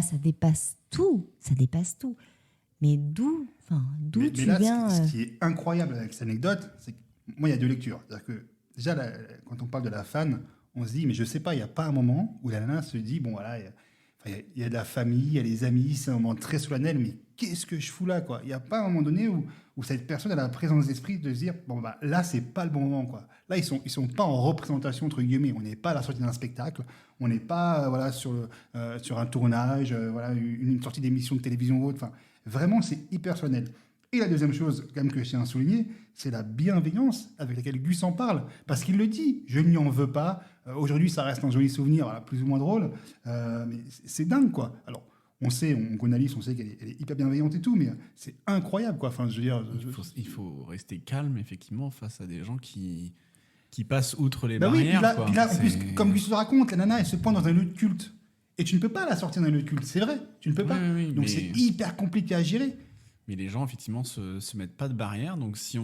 ça dépasse tout. Ça dépasse tout. Mais d'où
Mais
tu
là,
viens
ce qui est incroyable avec cette anecdote, c'est que moi, il y a deux lectures. C'est-à-dire que déjà, quand on parle de la fan, on se dit, mais je sais pas, il n'y a pas un moment où la nana se dit, bon, voilà, il y a de la famille, il y a des amis, c'est un moment très solennel, mais qu'est-ce que je fous là, quoi? Il n'y a pas un moment donné où cette personne a la présence d'esprit de se dire, bon, bah, là, c'est pas le bon moment, quoi. Là, ils sont pas en représentation, entre guillemets. On n'est pas à la sortie d'un spectacle, on n'est pas sur un tournage, une sortie d'émission de télévision ou autre. Enfin, vraiment, c'est hyper solennel. Et la deuxième chose, quand même, que je tiens à souligner, c'est la bienveillance avec laquelle Gus en parle. Parce qu'il le dit, je ne lui en veux pas. Aujourd'hui, ça reste un joli souvenir, voilà, plus ou moins drôle. Mais c'est dingue, quoi. Alors, on connaît Alice, on sait qu'elle est hyper bienveillante et tout, mais c'est incroyable, quoi. Enfin, je veux dire,
Il faut rester calme, effectivement, face à des gens qui passent outre les
bah oui,
barrières.
puis là, en plus, comme Gus le raconte, la nana, elle se pointe dans un lieu de culte. Et tu ne peux pas la sortir d'un lieu de culte, c'est vrai. Tu ne peux pas.
Oui,
Donc
mais-
c'est hyper compliqué à gérer.
Mais les gens, effectivement, se mettent pas de barrière. Donc, si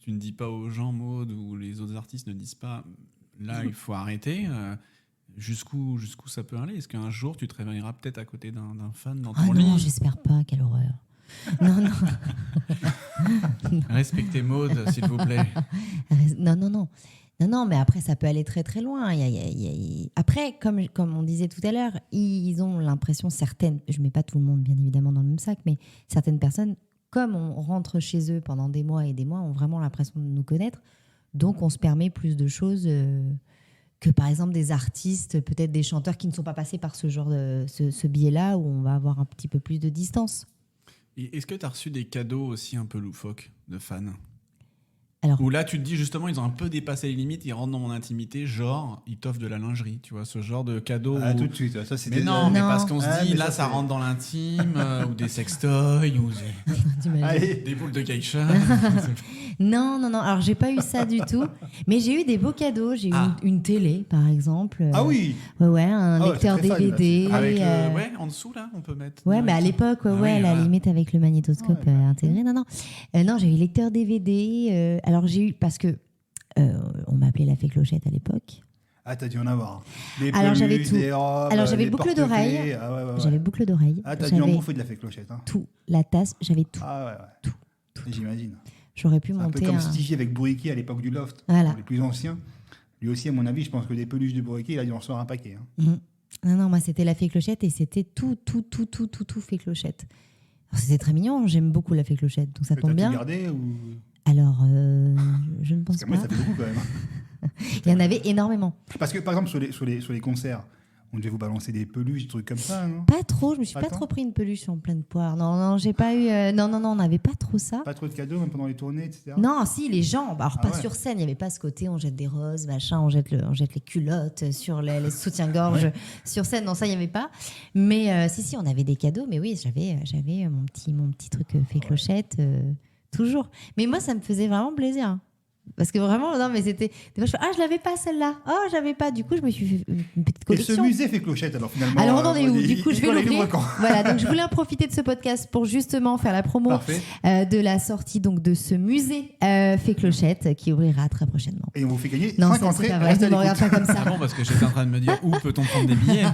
tu ne dis pas aux gens, Maud, ou les autres artistes ne disent pas, là, il faut arrêter, jusqu'où ça peut aller? Est-ce qu'un jour, tu te réveilleras peut-être à côté d'un fan dans
Ah
ton
non,
lit?
j'espère pas, quelle horreur. Non.
Respectez Maud, s'il vous plaît.
Non, mais après, ça peut aller très, très loin. Après, comme on disait tout à l'heure, ils ont l'impression, certaines, je ne mets pas tout le monde, bien évidemment, dans le même sac, mais certaines personnes, comme on rentre chez eux pendant des mois et des mois, ont vraiment l'impression de nous connaître. Donc, on se permet plus de choses que, par exemple, des artistes, peut-être des chanteurs qui ne sont pas passés par ce genre ce biais-là, où on va avoir un petit peu plus de distance.
Et est-ce que tu as reçu des cadeaux aussi un peu loufoques de fans?
Alors,
Où là, tu te dis justement, ils ont un peu dépassé les limites, ils rentrent dans mon intimité, genre, ils t'offrent de la lingerie, tu vois, ce genre de cadeau.
Ah,
où-
tout de suite. Ça,
Mais non, mais parce qu'on
Ah,
se dit,
mais
là,
ça,
ça
c'est-
rentre dans l'intime, ou des sextoys, ou
t'imagines.
Allez.
des boules de geisha.
Non. Alors, j'ai pas eu ça du tout. Mais j'ai eu des beaux cadeaux. J'ai eu
Ah.
une télé, par exemple.
Ah oui.
Ouais, un
Ah ouais,
lecteur
c'est très fan,
DVD.
là,
Avec
euh,
ouais, en dessous, là, on peut mettre.
Ouais, mais à l'époque,
Ah oui,
à la
voilà.
limite avec le magnétoscope
Ouais,
intégré. Non. Non, j'ai eu lecteur DVD. Alors, j'ai eu, parce que on m'appelait la fée clochette à l'époque.
Ah, t'as dû en avoir. Des
Alors, j'avais
peluches,
tout.
des robes,
Alors, j'avais
des
le boucle
porte-clés.
d'oreille.
Ah, ouais.
J'avais boucle d'oreille.
Ah, t'as dû en
J'avais
bouffer de la fée clochette. Hein.
tout. La tasse, j'avais tout.
Ah, ouais.
Tout.
J'imagine.
J'aurais pu
C'est un peu
monter
comme
un...
Stigy avec Bourriquet à l'époque du Loft.
Voilà.
Pour les plus anciens. Lui aussi, à mon avis, je pense que des peluches de Bourriquet, il a dû en recevoir un paquet. Hein.
Non, moi, c'était la fée clochette et c'était tout fée clochette. Alors, c'était très mignon, j'aime beaucoup la fée clochette, donc ça
Mais
tombe
t'as
bien.
tout gardé ou...
Alors, je ne pense
Parce que moi,
pas.
ça fait beaucoup quand même.
Il y en avait énormément.
Parce que, par exemple, sur les concerts, on devait vous balancer des peluches, des trucs comme ça, non?
Pas trop, je me suis pas
Attends.
trop pris une peluche en pleine poire. Non, j'ai pas eu... Non, on n'avait pas trop ça.
Pas trop de cadeaux, même pendant les tournées, etc.
Non, si, les gens, alors
Ah
pas
ouais.
sur scène, il n'y avait pas ce côté, on jette des roses, machin, on jette les culottes sur les soutiens-gorge sur scène, non, ça, il n'y avait pas. Mais si, on avait des cadeaux, mais oui, j'avais mon petit truc fée clochette, toujours. Mais moi, ça me faisait vraiment plaisir. Hein. Parce que vraiment, non, mais c'était. Des fois, je fais, je l'avais pas celle-là. Oh, j'avais pas. Du coup, je me suis fait une petite
Et ce
collection.
musée fait clochette, alors finalement.
Alors, on en est où? Du coup, je vais
l'ouvrir
l'ouvrir.
quand?
Voilà, donc je voulais en profiter de ce podcast pour justement faire la promo
Parfait.
de la sortie donc, de ce musée Fée Clochette qui ouvrira très prochainement.
Et on vous fait gagner
Non,
5
c'est
entrées.
pas vrai,
Restez
ne
à
me regarde
l'écoute.
pas comme ça.
Ah bon, parce que j'étais en train de me dire, où peut-on prendre des billets?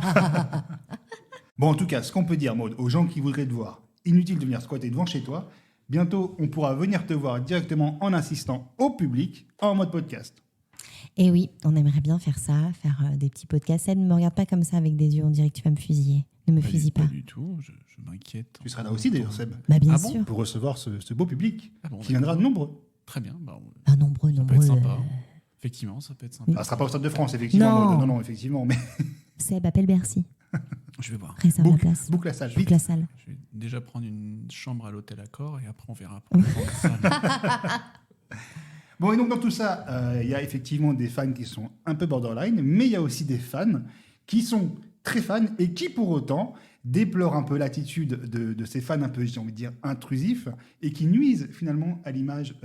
Bon, en tout cas, ce qu'on peut dire, Maud, aux gens qui voudraient te voir, inutile de venir squatter devant chez toi, Bientôt, on pourra venir te voir directement en assistant au public en mode podcast.
Et oui, on aimerait bien faire ça, faire des petits podcasts. Ne me regarde pas comme ça avec des yeux, on dirait que tu vas me fusiller. Ne me fusille pas.
Pas du tout, je m'inquiète.
Tu seras là aussi d'ailleurs, Seb,
Bah bien
Ah bon
sûr.
pour recevoir ce beau public
Ah bon,
qui viendra de nombreux.
Très bien,
Nombreux,
ça peut être sympa. Effectivement, ça peut être sympa.
Ça ne sera pas au Stade de France, effectivement.
Non.
Non, effectivement, mais
Seb, appelle Bercy.
Je vais voir.
Réserve la place.
boucle la salle,
Boucle
vite.
la salle.
Je vais déjà prendre une chambre à l'hôtel Accor et après on verra. Pour prendre ça.
Bon, et donc dans tout ça, il y a effectivement des fans qui sont un peu borderline, mais il y a aussi des fans qui sont très fans et qui, pour autant, déplorent un peu l'attitude de ces fans un peu, j'ai envie de dire, intrusifs et qui nuisent finalement à l'image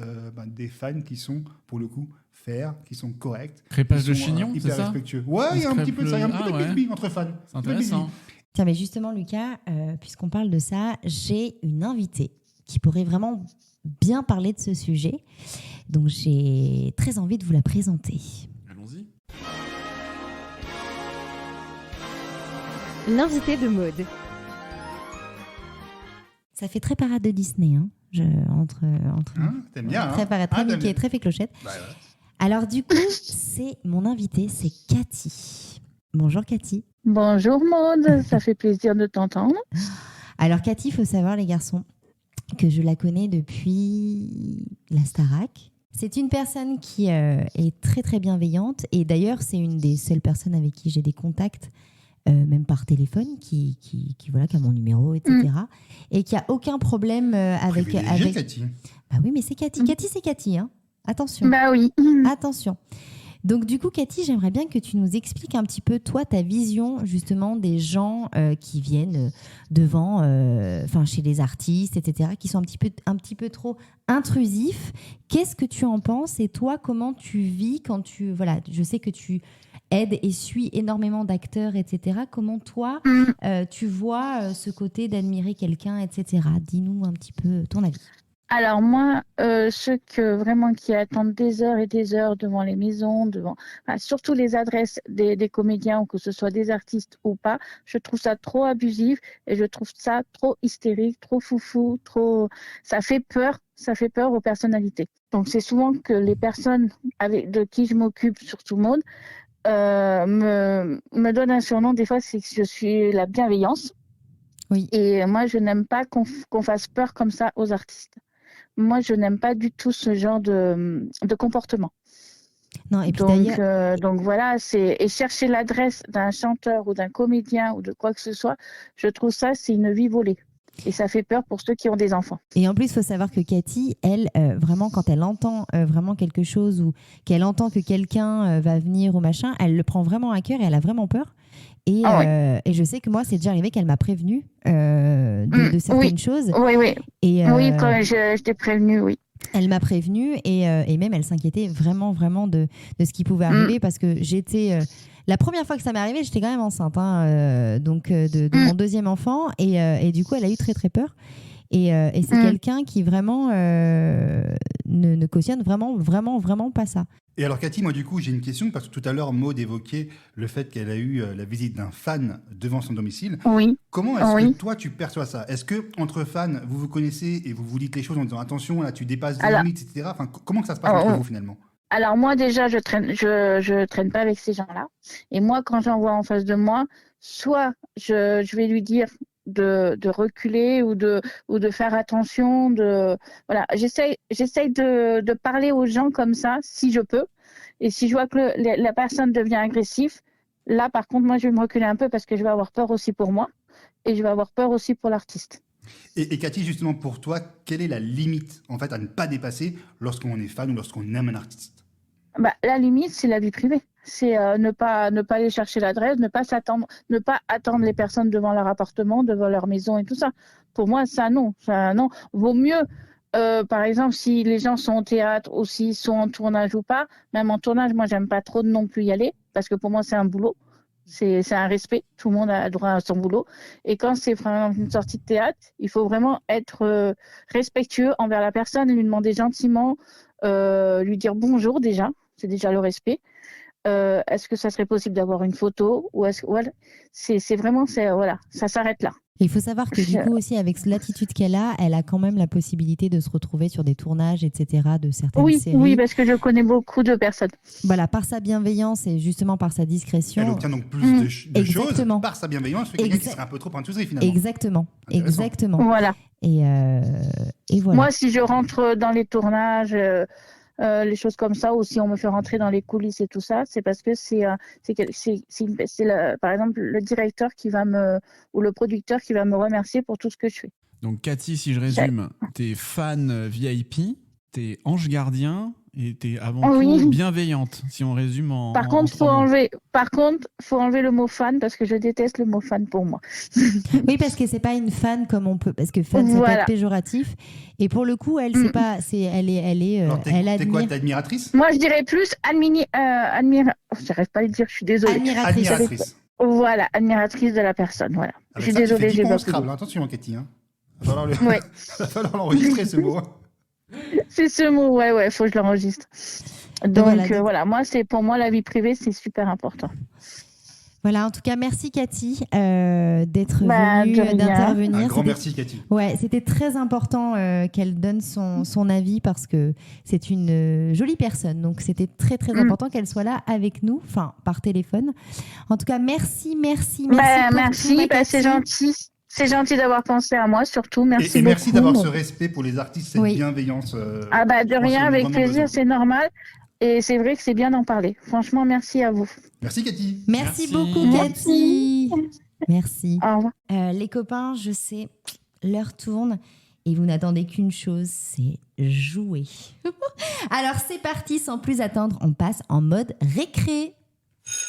des fans qui sont, pour le coup, fair, qui sont corrects.
Crépage
qui
de
sont,
chignon, c'est
hyper
ça?
respectueux. Ouais,
On
il y a un
se
petit peu de ça, il y a un
crêpe
petit peu de
le-
bisbille entre fans.
C'est intéressant.
Tiens, mais justement, Lucas, puisqu'on parle de ça, j'ai une invitée qui pourrait vraiment bien parler de ce sujet. Donc, j'ai très envie de vous la présenter.
Allons-y.
L'invité de Maud.
Ça fait très parade de Disney, hein, entre
Hein, t'aimes bien,
très
hein?
parade,
Ah,
très
t'aimes
Mickey,
bien.
très fait clochette.
Bah, ouais.
Alors du coup, c'est mon invitée, c'est Cathy. Bonjour Cathy.
Bonjour Maud, ça fait plaisir de t'entendre.
Alors Cathy, il faut savoir les garçons que je la connais depuis la Starac. C'est une personne qui est très très bienveillante et d'ailleurs c'est une des seules personnes avec qui j'ai des contacts, même par téléphone, qui a mon numéro, etc. Et qui a aucun problème
Privilégié, Cathy.
Bah oui, mais c'est Cathy. Cathy, c'est Cathy, hein. Attention.
Bah oui.
Attention. Donc du coup, Cathy, j'aimerais bien que tu nous expliques un petit peu, toi, ta vision justement des gens qui viennent devant, chez les artistes, etc., qui sont un petit peu trop intrusifs. Qu'est-ce que tu en penses et toi, comment tu vis quand je sais que tu aides et suis énormément d'acteurs, etc. Comment toi, tu vois ce côté d'admirer quelqu'un, etc. Dis-nous un petit peu ton avis.
Alors moi, ceux qui attendent des heures et des heures devant les maisons, surtout les adresses des comédiens, ou que ce soit des artistes ou pas, je trouve ça trop abusif et je trouve ça trop hystérique, trop foufou, ça fait peur aux personnalités. Donc c'est souvent que les personnes de qui je m'occupe, surtout Maud, me donnent un surnom. Des fois, c'est que je suis la bienveillance.
Oui.
Et moi, je n'aime pas qu'on fasse peur comme ça aux artistes. Moi, je n'aime pas du tout ce genre de comportement.
Non, et puis d'ailleurs...
donc voilà, et chercher l'adresse d'un chanteur ou d'un comédien ou de quoi que ce soit, je trouve ça, c'est une vie volée. Et ça fait peur pour ceux qui ont des enfants.
Et en plus, il faut savoir que Cathy, elle, vraiment, quand elle entend vraiment quelque chose ou qu'elle entend que quelqu'un va venir ou machin, elle le prend vraiment à cœur et elle a vraiment peur. Et je sais que moi, c'est déjà arrivé qu'elle m'a prévenue de certaines choses.
Oui.
Et,
oui, quand je t'ai prévenue, oui.
Elle m'a prévenue et même elle s'inquiétait vraiment de ce qui pouvait arriver parce que j'étais... la première fois que ça m'est arrivé, j'étais quand même enceinte, de mon deuxième enfant et du coup, elle a eu très très peur. Et c'est quelqu'un qui vraiment ne cautionne vraiment pas ça.
Et alors Cathy, moi du coup j'ai une question parce que tout à l'heure Maud évoquait le fait qu'elle a eu la visite d'un fan devant son domicile.
Oui.
Comment est-ce que toi tu perçois ça? Est-ce que entre fans vous vous connaissez et vous vous dites les choses en disant attention là tu dépasses des limites, etc. Enfin, comment que ça se passe entre vous finalement?
Alors moi déjà je traîne pas avec ces gens-là. Et moi quand j'en vois en face de moi, soit je vais lui dire de reculer ou de faire attention, voilà, j'essaye de parler aux gens comme ça si je peux, et si je vois que la personne devient agressive, là par contre moi je vais me reculer un peu parce que je vais avoir peur aussi pour moi et je vais avoir peur aussi pour l'artiste.
Et Cathy, justement pour toi, quelle est la limite en fait à ne pas dépasser lorsqu'on est fan ou lorsqu'on aime un artiste?
La limite c'est la vie privée. C'est ne pas aller chercher l'adresse, ne pas attendre les personnes devant leur appartement, devant leur maison et tout ça. Pour moi, ça non. Vaut mieux, par exemple, si les gens sont au théâtre ou s'ils sont en tournage ou pas. Même en tournage, moi, j'aime pas trop non plus y aller parce que pour moi, c'est un boulot. C'est un respect. Tout le monde a droit à son boulot. Et quand c'est vraiment une sortie de théâtre, il faut vraiment être respectueux envers la personne, lui demander gentiment, lui dire bonjour déjà. C'est déjà le respect. Est-ce que ça serait possible d'avoir une photo ou c'est vraiment voilà, ça s'arrête là.
Il faut savoir que du coup aussi avec l'attitude qu'elle a quand même la possibilité de se retrouver sur des tournages, etc. de certaines séries.
Oui, parce que je connais beaucoup de personnes.
Voilà, par sa bienveillance et justement par sa discretion.
Elle obtient donc plus de choses
Exactement.
par sa bienveillance. C'est quelqu'un qui serait un peu trop intrusif finalement.
Exactement,
Intéressant.
exactement.
Voilà.
Et voilà.
Moi, si je rentre dans les tournages, les choses comme ça, ou si on me fait rentrer dans les coulisses et tout ça, c'est parce que c'est par exemple le directeur ou le producteur qui va me remercier pour tout ce que je fais.
Donc Cathy, si je résume, t'es fan VIP, t'es ange gardien et t'es avant tout bienveillante, si on résume en.
Par contre, faut enlever le mot fan parce que je déteste le mot fan pour moi.
Oui, parce que c'est pas une fan comme on peut, parce que fan ça peut être péjoratif. Et pour le coup, elle c'est pas, elle admire.
T'es quoi, t'es admiratrice?
Moi, je dirais plus j'arrive pas à le dire, je suis désolée.
Admiratrice.
Voilà, admiratrice de la personne. Voilà. Je suis désolée, j'ai pas
Scrabble. Attention, Cathy. Hein. Va falloir l'enregistrer ce mot.
C'est ce mot, ouais, faut que je l'enregistre. Donc voilà, pour moi la vie privée c'est super important.
Voilà, en tout cas, merci Cathy d'être venue, d'intervenir.
Un grand merci Cathy.
Ouais, c'était très important qu'elle donne son avis parce que c'est une jolie personne. Donc c'était très très important qu'elle soit là avec nous, enfin par téléphone. En tout cas, merci.
Merci, c'est gentil. C'est gentil d'avoir pensé à moi, surtout. Merci
et merci
beaucoup.
d'avoir ce respect pour les artistes, cette bienveillance.
De rien, avec plaisir, c'est normal. Et c'est vrai que c'est bien d'en parler. Franchement, merci à vous.
Merci Cathy.
Merci beaucoup Cathy. Merci.
Au revoir.
Les copains, je sais, l'heure tourne et vous n'attendez qu'une chose, c'est jouer. Alors c'est parti, sans plus attendre, on passe en mode récré.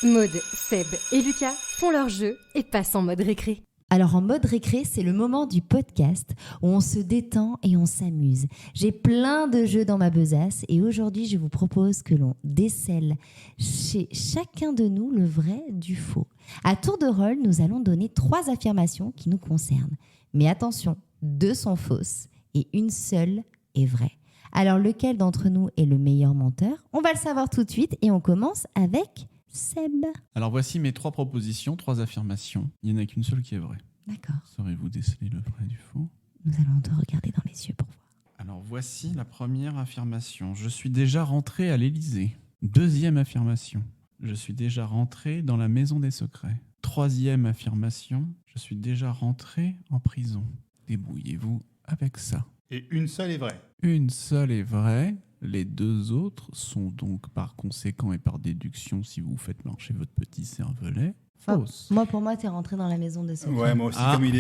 Maud, Seb et Lucas font leur jeu et passent en mode récré.
Alors en mode récré, c'est le moment du podcast où on se détend et on s'amuse. J'ai plein de jeux dans ma besace et aujourd'hui je vous propose que l'on décèle chez chacun de nous le vrai du faux. À tour de rôle, nous allons donner 3 affirmations qui nous concernent. Mais attention, 2 sont fausses et une seule est vraie. Alors lequel d'entre nous est le meilleur menteur? On va le savoir tout de suite et on commence avec Seb.
Alors voici mes 3 propositions, 3 affirmations. Il n'y en a qu'une seule qui est vraie.
D'accord.
Saurez-vous déceler le vrai du faux?
Nous allons te regarder dans les yeux pour voir.
Alors voici la première affirmation. Je suis déjà rentré à l'Élysée. 2e affirmation. Je suis déjà rentré dans la maison des secrets. 3e affirmation. Je suis déjà rentré en prison. Débrouillez-vous avec ça.
Et une seule est vraie.
Une seule est vraie. Les 2 autres sont donc par conséquent et par déduction, si vous faites marcher votre petit cervelet, fausses.
Pour moi, t'es rentré dans la maison des secrets.
Ouais, moi aussi,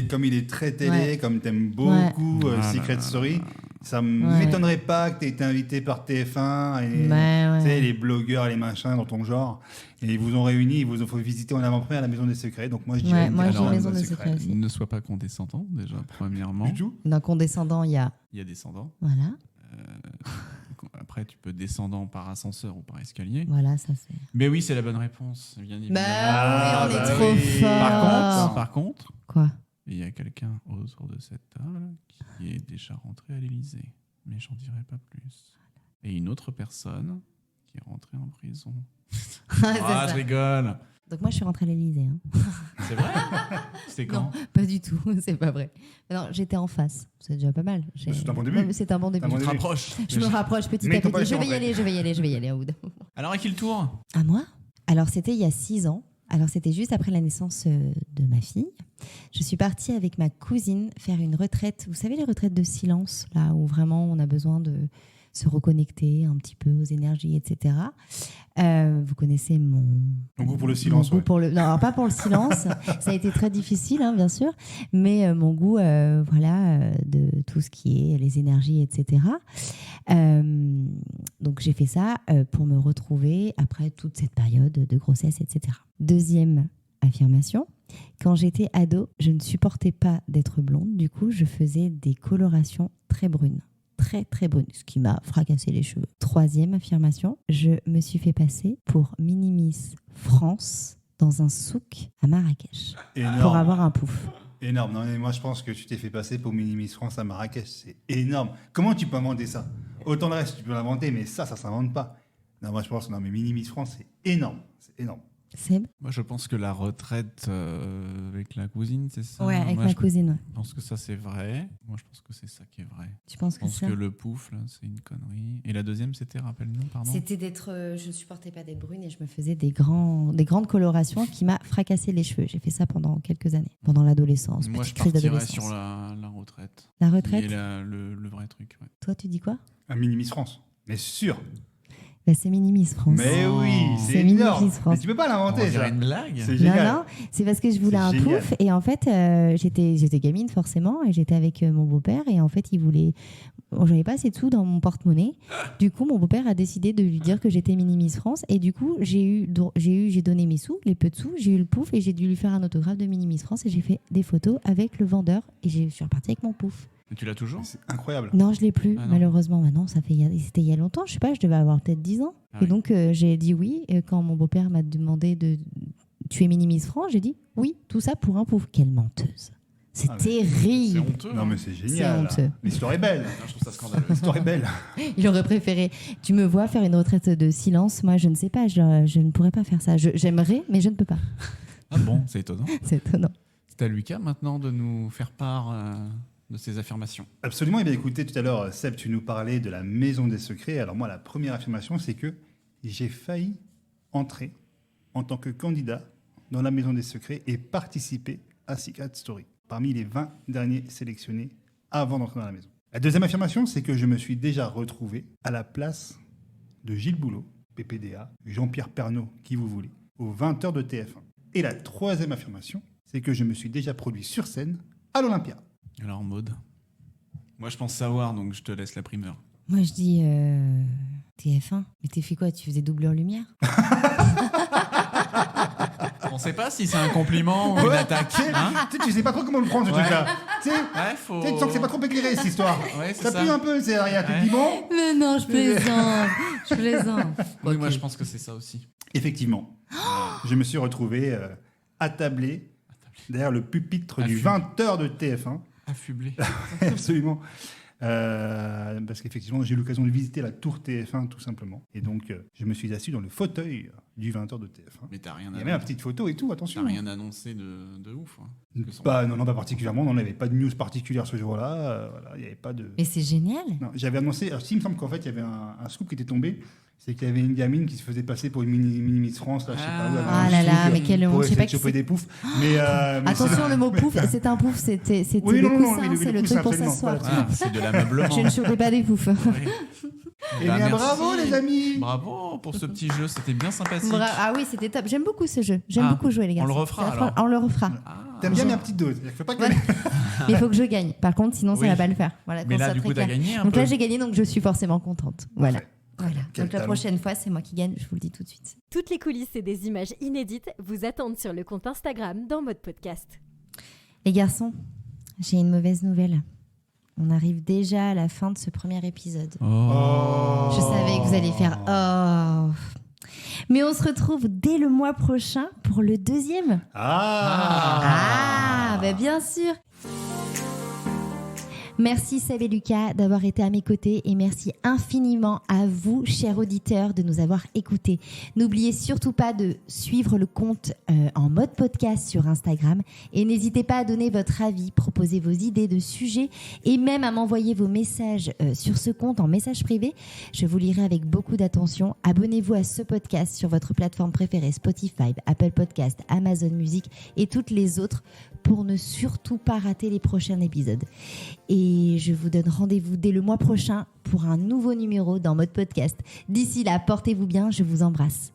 comme il est très télé, comme t'aimes beaucoup Secret Story, ça m'étonnerait pas que t'aies été invité par TF1 et les blogueurs, les machins dans ton genre, et ils vous ont réunis, ils vous ont fait visiter en avant-première la maison des secrets. Donc moi, je dirais
la maison des secrets aussi.
Ne sois pas condescendant, déjà, premièrement.
Du tout.
D'un condescendant, il y a
descendant.
Voilà.
Après, tu peux descendant par ascenseur ou par escalier.
Voilà, ça c'est.
Mais oui, c'est la bonne réponse, bien évidemment.
On est trop fort.
Par contre,
quoi?
Il y a quelqu'un autour de cette table qui est déjà rentré à l'Élysée, mais j'en dirai pas plus. Et une autre personne qui est rentrée en prison. Je rigole.
Donc moi, je suis rentrée à l'Élysée. Hein.
C'est vrai? C'était quand?
Non, pas du tout. C'est pas vrai. Non, j'étais en face. C'est déjà pas mal.
C'est un bon début.
C'est un bon début.
Tu te rapproches.
Je me rapproche petit à petit. Je vais y aller, Aoud.
Alors, à qui le tour?
À moi? Alors, c'était il y a 6 ans. Alors, c'était juste après la naissance de ma fille. Je suis partie avec ma cousine faire une retraite. Vous savez, les retraites de silence, là où vraiment on a besoin de se reconnecter un petit peu aux énergies, etc. Vous connaissez mon
goût pour le silence.
Non, pas pour le silence. Ça a été très difficile, hein, bien sûr. Mais mon goût, de tout ce qui est les énergies, etc. Donc, j'ai fait ça pour me retrouver après toute cette période de grossesse, etc. 2e affirmation. Quand j'étais ado, je ne supportais pas d'être blonde. Du coup, je faisais des colorations très brunes. Très très brune, ce qui m'a fracassé les cheveux. 3e affirmation, je me suis fait passer pour Mini-Miss France dans un souk à Marrakech.
Énorme.
Pour avoir un pouf.
Énorme. Non, mais moi je pense que tu t'es fait passer pour Mini-Miss France à Marrakech. C'est énorme. Comment tu peux inventer ça? Autant le reste, tu peux l'inventer, mais ça s'invente pas. Non, moi je pense mais Mini-Miss France, c'est énorme. C'est énorme.
Seb?
Moi, je pense que la retraite avec la cousine, c'est ça?
Ouais, avec
Moi,
ma
je
cousine. Ouais.
pense que ça, c'est vrai. Moi, je pense que c'est ça qui est vrai.
Tu penses
Je
que
pense
c'est
que
ça?
le pouf, là, c'est une connerie. Et la deuxième, c'était, rappelle-nous, pardon.
C'était d'être. Je ne supportais pas d'être brune et je me faisais des grandes colorations qui m'a fracassé les cheveux. J'ai fait ça pendant quelques années, pendant l'adolescence.
Moi, je
petite crise
partirais
d'adolescence.
sur la retraite.
La retraite.
Et le vrai truc, ouais.
Toi, tu dis quoi?
Un mini Miss France. Mais sûr.
Bah, c'est Mini Miss France.
Mais oui, c'est
C'est Mini
énorme.
Miss France.
Mais tu peux pas
On
l'inventer,
dirait
ça.
une blague.
C'est
Non,
génial.
non, c'est parce que je voulais
C'est
un
génial.
pouf et en fait j'étais gamine forcément et j'étais avec mon beau-père et en fait il voulait, j'avais pas assez de sous dans mon porte-monnaie, du coup mon beau-père a décidé de lui dire que j'étais Mini Miss France et du coup j'ai donné mes sous, les peu de sous, j'ai eu le pouf et j'ai dû lui faire un autographe de Mini Miss France et j'ai fait des photos avec le vendeur et je suis repartie avec mon pouf.
Mais tu l'as toujours?
C'est incroyable.
Non, je l'ai plus,
Ah non.
malheureusement. Maintenant, c'était il y a longtemps. Je sais pas, je devais avoir peut-être 10 ans.
Ah
et
oui.
donc, j'ai dit oui. Et quand mon beau-père m'a demandé de tuer Mini Miss France, j'ai dit oui, tout ça pour un pouf. Quelle menteuse. C'est
Ah, mais
C'est
terrible.
honteux.
Non,
hein.
mais c'est génial.
C'est honteux.
L'histoire est belle.
Non, je trouve ça scandaleux.
L'histoire est belle.
Il aurait préféré. Tu me vois faire une retraite de silence. Moi, je ne sais pas. Je ne pourrais pas faire ça. J'aimerais, mais je ne peux pas.
Ah bon, c'est étonnant.
C'est étonnant.
C'est à Lucas maintenant de nous faire part de ses affirmations.
Absolument. Et bien, écoutez, tout à l'heure, Seb, tu nous parlais de la Maison des Secrets. Alors moi, la première affirmation, c'est que j'ai failli entrer en tant que candidat dans la Maison des Secrets et participer à Secret Story, parmi les 20 derniers sélectionnés avant d'entrer dans la maison. La deuxième affirmation, c'est que je me suis déjà retrouvé à la place de Gilles Boulot, PPDA, Jean-Pierre Pernaut, qui vous voulez, aux 20h de TF1. Et la troisième affirmation, c'est que je me suis déjà produit sur scène à l'Olympia.
Alors, Maud, moi je pense savoir, donc je te laisse la primeur.
Moi, je dis TF1. Mais t'es fait quoi? Tu faisais doubleur lumière?
On sait pas si c'est un compliment ou une
Ouais.
attaque. Hein
Tu sais pas trop comment le prendre, ce
Ouais.
truc-là. Tu sais,
Ouais, faut...
tu sens que c'est pas trop éclairé, cette histoire.
Ouais, c'est
Ça
ça.
pue un peu, c'est derrière. Tu te
Ouais.
dis, bon,
Mais non, je plaisante. Je plaisante.
Oui, moi je pense que c'est ça aussi.
effectivement, je me suis retrouvé attablé derrière le pupitre du
Affublé.
20h de TF1.
Affublé.
Absolument. Parce qu'effectivement, j'ai eu l'occasion de visiter la tour TF1, tout simplement. Et donc, je me suis assis dans le fauteuil du 20h de TF1.
Mais t'as rien
Il y
à
avait une petite photo et tout, attention.
T'as rien annoncé de ouf. Hein. Que son-
Bah, non, pas particulièrement. On n'avait pas de news particulière ce jour-là. Voilà, il n'y avait pas de...
Mais c'est génial.
Non, j'avais annoncé. Alors, si, il me semble qu'en fait, il y avait un scoop qui était tombé. C'est qu'il y avait une gamine qui se faisait passer pour une mini Miss France. Là, je sais pas où. elle avait
Ah
un
là là,
truc,
mais quelle
pour
honte. Je sais
essayer
pas
de
qui
choper
c'est.
des poufs. Mais
Attention, le mot pouf, c'est un pouf, c'était
Oui,
le
non, non,
coussin,
oui, le
c'est le
coussin,
truc pour
absolument,
s'asseoir.
voilà.
Ah, c'est de l'ameublement.
Je ne chopais pas des poufs.
Ouais.
Eh
Bah,
bien,
merci.
bravo, les amis.
Bravo pour ce petit jeu, c'était bien sympathique.
Ah oui, c'était top. J'aime beaucoup ce jeu. J'aime
Ah,
beaucoup jouer, les gars.
on le refera,
C'est affreux.
alors.
On le refera.
Ah.
T'aimes bien, mais à petite dose. Il faut pas que...
Ouais. Mais il faut que je gagne. Par contre, sinon, ça
Oui.
va pas le faire. Voilà,
Mais
qu'on
là,
soit
du
très
coup, t'as
clair.
gagné un
Donc
peu.
là, j'ai gagné, donc je suis forcément contente. Voilà.
Parfait.
Voilà.
Quel
Donc la
talent.
prochaine fois, c'est moi qui gagne. Je vous le dis tout de suite.
Toutes les coulisses et des images inédites vous attendent sur le compte Instagram dans Mode Podcast.
Les garçons, j'ai une mauvaise nouvelle. On arrive déjà à la fin de ce premier épisode.
Oh.
Je savais que vous alliez faire oh. Mais on se retrouve dès le mois prochain pour le deuxième. Ah, bah bien sûr. Merci Seb et Lucas d'avoir été à mes côtés et merci infiniment à vous, chers auditeurs, de nous avoir écoutés. N'oubliez surtout pas de suivre le compte en mode podcast sur Instagram et n'hésitez pas à donner votre avis, proposer vos idées de sujets et même à m'envoyer vos messages sur ce compte en message privé. Je vous lirai avec beaucoup d'attention. Abonnez-vous à ce podcast sur votre plateforme préférée, Spotify, Apple Podcast, Amazon Music et toutes les autres pour ne surtout pas rater les prochains épisodes. Et je vous donne rendez-vous dès le mois prochain pour un nouveau numéro dans Mode Podcast. D'ici là, portez-vous bien, je vous embrasse.